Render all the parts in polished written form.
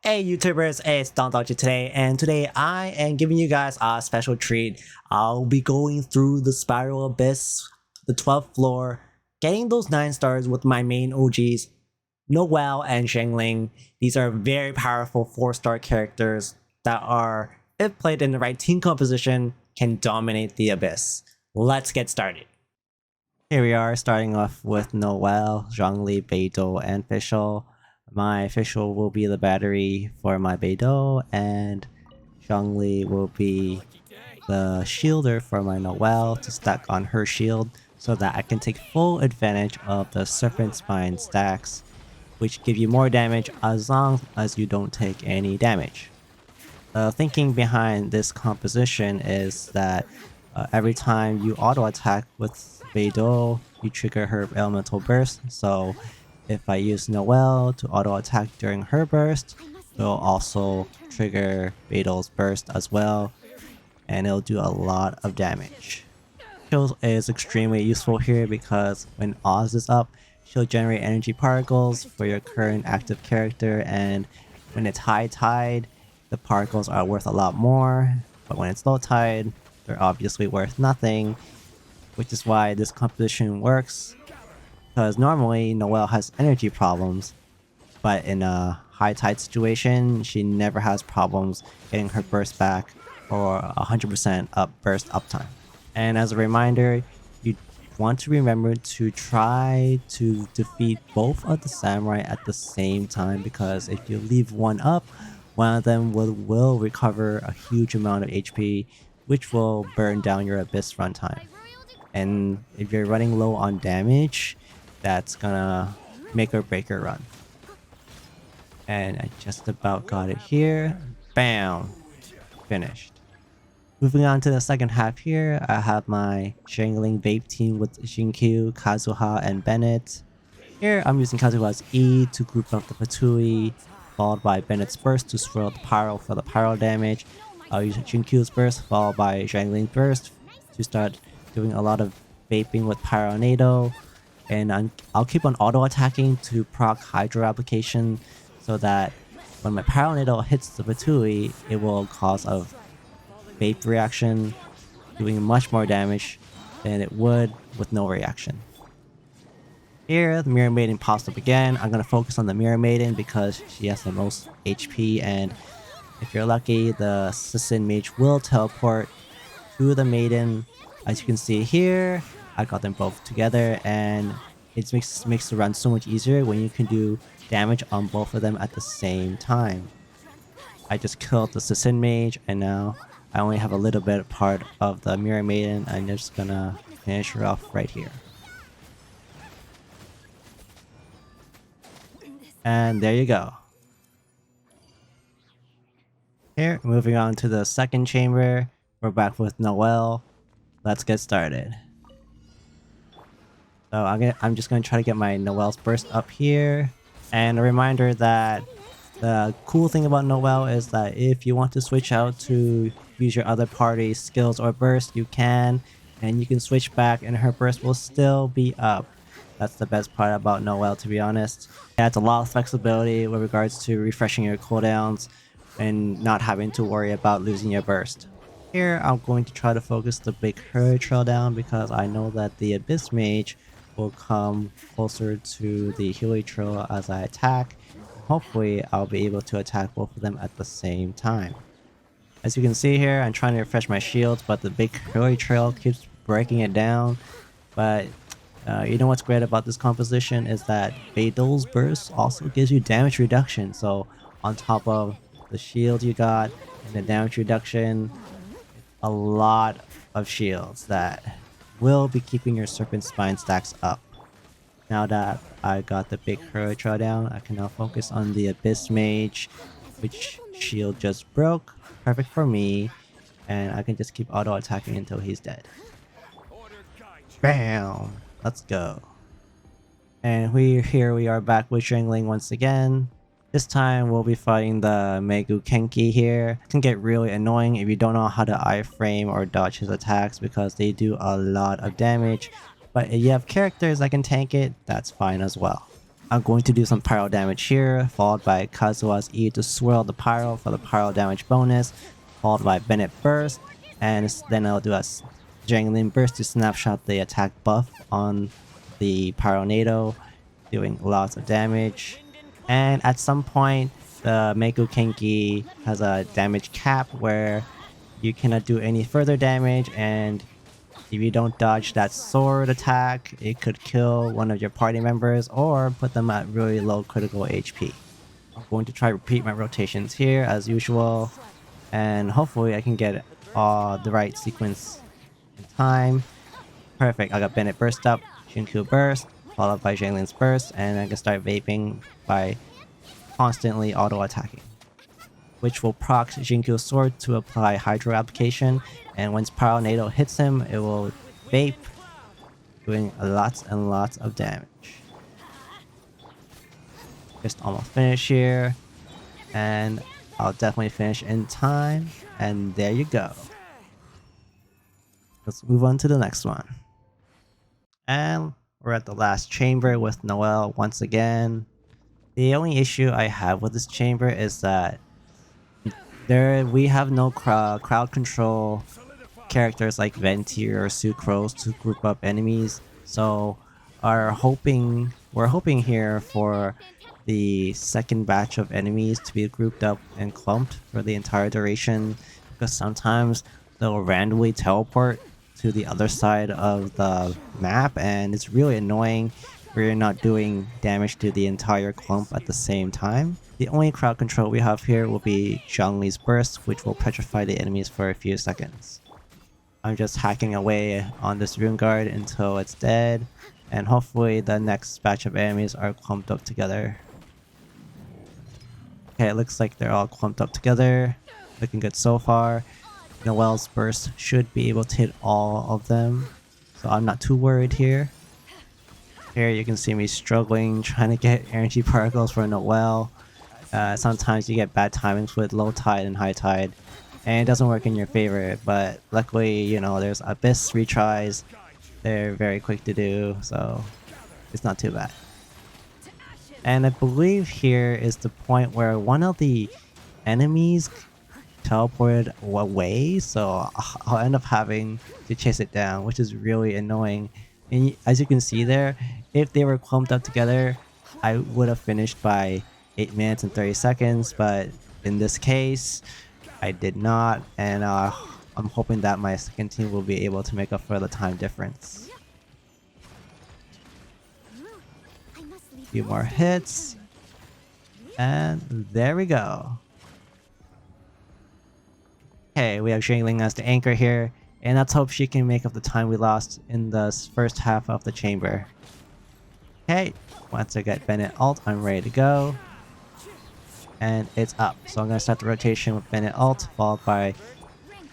Hey YouTubers, it's Dolce today, and today I am giving you guys a special treat. I'll be going through the Spiral Abyss, the 12th floor, getting those 9 stars with my main OGs, Noelle and Xiangling. These are very powerful 4-star characters that are, if played in the right team composition, can dominate the Abyss. Let's get started. Here we are, starting off with Noelle, Xiangling, Beidou, and Fischl. My Fischl will be the battery for my Beidou, and Xiangling will be the shielder for my Noelle to stack on her shield so that I can take full advantage of the Serpent Spine stacks, which give you more damage as long as you don't take any damage. The thinking behind this composition is that every time you auto attack with Beidou, you trigger her elemental burst, so if I use Noelle to auto attack during her burst, it'll also trigger Beidou's burst as well, and it'll do a lot of damage. Shield is extremely useful here because when Oz is up, she'll generate energy particles for your current active character, and when it's high tide, the particles are worth a lot more, but when it's low tide, they're obviously worth nothing, which is why this composition works. Because normally Noelle has energy problems, but in a high tide situation, she never has problems getting her burst back or 100% up burst uptime. And as a reminder, you want to remember to try to defeat both of the samurai at the same time, because if you leave one up, one of them will recover a huge amount of HP, which will burn down your Abyss runtime. And if you're running low on damage, that's gonna make or break your run. And I just about got it here. Bam! Finished. Moving on to the second half here, I have my Xiangling Vape team with Xinkyu, Kazuha, and Bennett. Here I'm using Kazuha's E to group up the Patui, followed by Bennett's burst to swirl the pyro for the pyro damage. I'll use Xinkyu's burst followed by Xiangling's burst to start doing a lot of vaping with Pyronado. And I'll keep on auto attacking to proc Hydro application so that when my Pyronado hits the Patui, it will cause a vape reaction, doing much more damage than it would with no reaction. Here, the Mirror Maiden pops up again. I'm going to focus on the Mirror Maiden because she has the most HP, and if you're lucky, the Assassin Mage will teleport to the Maiden. As you can see here, I got them both together, and it makes the run so much easier when you can do damage on both of them at the same time. I just killed the Assassin Mage, and now I only have a little bit part of the Mirror Maiden. I'm just gonna finish her off right here. And there you go. Here, moving on to the second chamber, we're back with Noelle. Let's get started. So I'm just going to try to get my Noelle's burst up here. And a reminder that the cool thing about Noelle is that if you want to switch out to use your other party's skills or burst, you can. And you can switch back and her burst will still be up. That's the best part about Noelle, to be honest. It adds a lot of flexibility with regards to refreshing your cooldowns and not having to worry about losing your burst. Here, I'm going to try to focus the big Hurry Trail down because I know that the Abyss Mage will come closer to the Healy Trail as I attack. Hopefully, I'll be able to attack both of them at the same time. As you can see here, I'm trying to refresh my shields, but the big Healy Trail keeps breaking it down. But you know what's great about this composition is that Beidou's burst also gives you damage reduction. So on top of the shield you got and the damage reduction, a lot of shields that will be keeping your Serpent Spine stacks up. Now that I got the big Hurry Trail down, I can now focus on the Abyss Mage, which shield just broke. Perfect for me, and I can just keep auto attacking until he's dead. Bam! Let's go. And we are back with Xiangling once again. This time we'll be fighting the Megu Kenki here. It can get really annoying if you don't know how to iframe or dodge his attacks because they do a lot of damage. But if you have characters that can tank it, that's fine as well. I'm going to do some pyro damage here, followed by Kazuha's E to swirl the pyro for the pyro damage bonus, followed by Bennett Burst, and then I'll do a Xiangling Burst to snapshot the attack buff on the Pyronado, doing lots of damage. And at some point, the Meiko Kenki has a damage cap where you cannot do any further damage, and if you don't dodge that sword attack, it could kill one of your party members or put them at really low critical HP. I'm going to try to repeat my rotations here as usual, and hopefully I can get the right sequence in time. Perfect, I got Bennett Burst up, Shinku Burst, followed by Xiangling's Burst, and I can start vaping by constantly auto-attacking, which will proc Jinkyu's sword to apply Hydro application, and once Pyronado hits him, it will vape, doing lots and lots of damage. Just almost finished here, and I'll definitely finish in time, and there you go. Let's move on to the next one. And we're at the last chamber with Noelle once again. The only issue I have with this chamber is that we have no crowd control characters like Venti or Sucrose to group up enemies, so we're hoping here for the second batch of enemies to be grouped up and clumped for the entire duration, because sometimes they'll randomly teleport to the other side of the map, and it's really annoying where you're not doing damage to the entire clump at the same time. The only crowd control we have here will be Zhongli's Burst, which will petrify the enemies for a few seconds. I'm just hacking away on this rune guard until it's dead, and hopefully the next batch of enemies are clumped up together. Okay, it looks like they're all clumped up together. Looking good so far. Noelle's Burst should be able to hit all of them, so I'm not too worried here. Here you can see me struggling trying to get energy particles for Noelle. Sometimes you get bad timings with low tide and high tide, and it doesn't work in your favor, but luckily, you know, there's Abyss retries. They're very quick to do, so it's not too bad. And I believe here is the point where one of the enemies teleported away, so I'll end up having to chase it down, which is really annoying. And as you can see there, if they were clumped up together, I would have finished by 8 minutes and 30 seconds, but in this case, I did not, and I'm hoping that my second team will be able to make up for the time difference. A few more hits, and there we go. Okay, we have Xiangling as the anchor here, and let's hope she can make up the time we lost in the first half of the chamber. Okay, once I get Bennett ult, I'm ready to go. And it's up. So I'm going to start the rotation with Bennett ult, followed by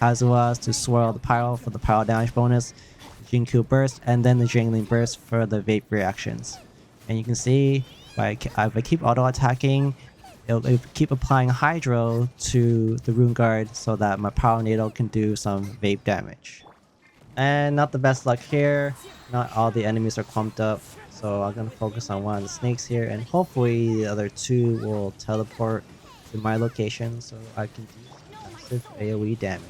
Kazuha's to swirl the pyro for the pyro damage bonus, Jinku Burst, and then the Xiangling Burst for the vape reactions. And you can see, if I keep auto-attacking, it'll keep applying Hydro to the Rune Guard so that my Pyronado can do some vape damage. And not the best luck here, not all the enemies are clumped up, so I'm going to focus on one of the snakes here, and hopefully the other two will teleport to my location so I can do some massive AoE damage.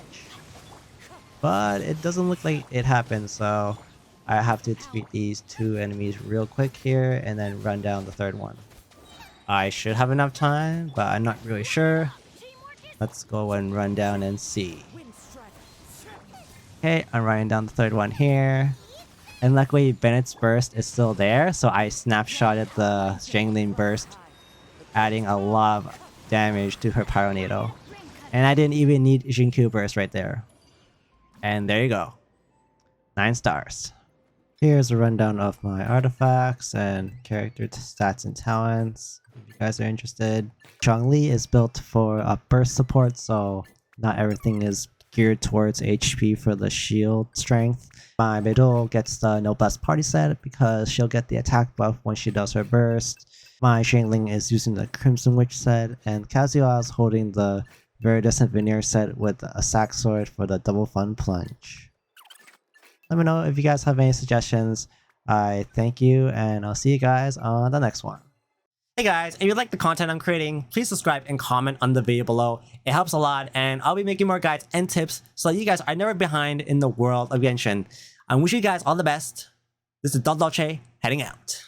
But it doesn't look like it happened, so I have to defeat these two enemies real quick here and then run down the third one. I should have enough time, but I'm not really sure. Let's go and run down and see. Okay, I'm running down the third one here. And luckily Bennett's Burst is still there, so I snapshotted the Xiangling Burst, adding a lot of damage to her Pyronado. And I didn't even need Jinku Burst right there. And there you go. 9 stars. Here's a rundown of my artifacts and character stats and talents, if you guys are interested. Zhongli is built for burst support, so not everything is geared towards HP for the shield strength. My Beidou gets the Noblesse Party set because she'll get the attack buff when she does her burst. My Xiangling is using the Crimson Witch set, and Kazuha is holding the Viridescent Veneer set with a sack sword for the double fun plunge. Let me know if you guys have any suggestions. I thank you, and I'll see you guys on the next one. Hey guys, if you like the content I'm creating, please subscribe and comment on the video below. It helps a lot, and I'll be making more guides and tips so that you guys are never behind in the world of Genshin. I wish you guys all the best. This is Dolce heading out.